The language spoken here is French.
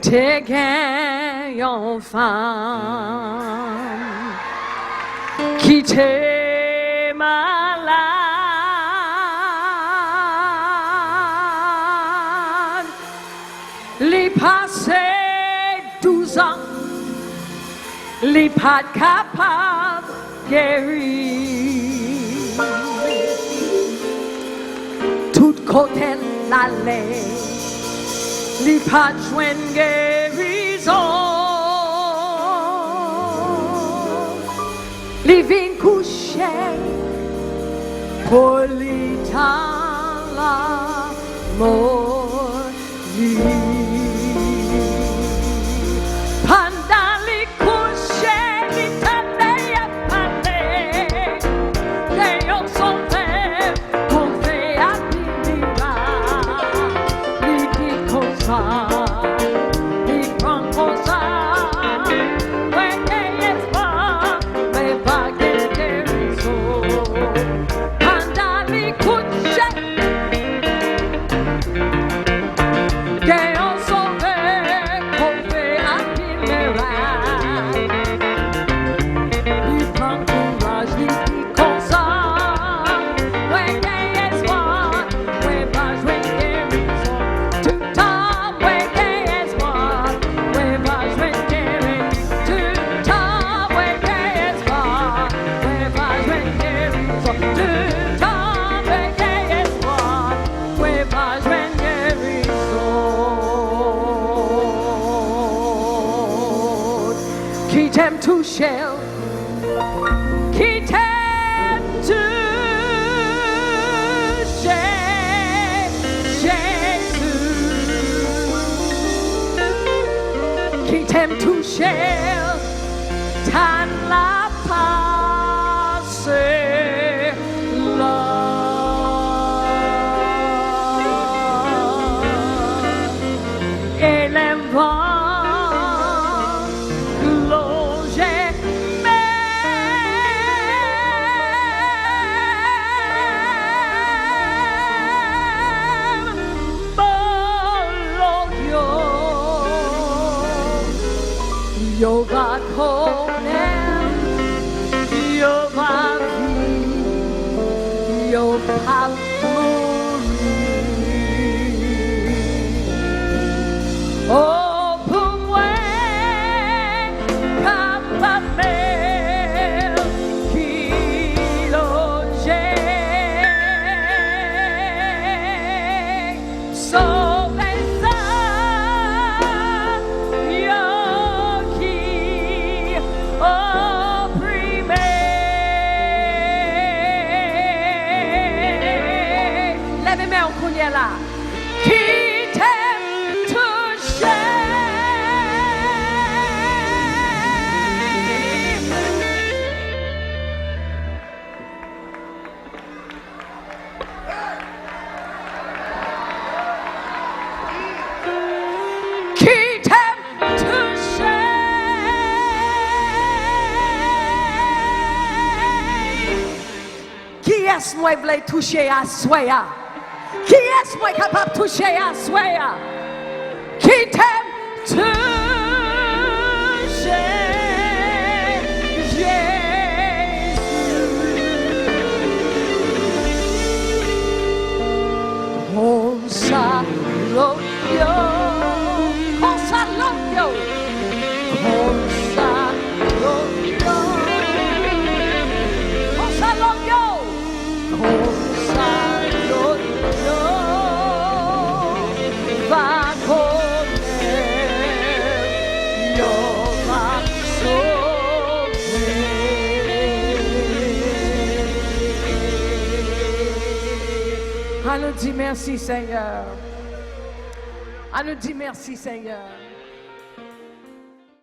T'es gagnant femme qui t'est malade. Les passé 12 ans, les pas capables guérir. Tout côté l'allée, les pas joindre guérison. Les vignes couchées pour les temps la mort. Pendant les couchés, les tannées à parler, les hommes sont faits pour faire un miracle. Les dit comme ça, les prend comme ça, ouais, n'est-ce pas, mais pas guérison. Pendant les couchés, qui t'aime toucher, qui t'aime toucher, Jésus, qui t'aime toucher, t'en la passé là. Et l'envoi Yo va konem, yo va vi, yo va mourir. Oh, pour moi, papa mère, qui logeait, sauver ça. Là, qui t'aime toucher. Qui t'aime toucher. Qui est-ce moi voulait toucher à soi? Qui est-ce qui est capable de toucher à soi? Qui t'aime toucher, Jésus? Oh, salopio, oh, salopio, oh, salopio, oh, salopio, oh, On nous dit merci Seigneur. On nous dit merci Seigneur.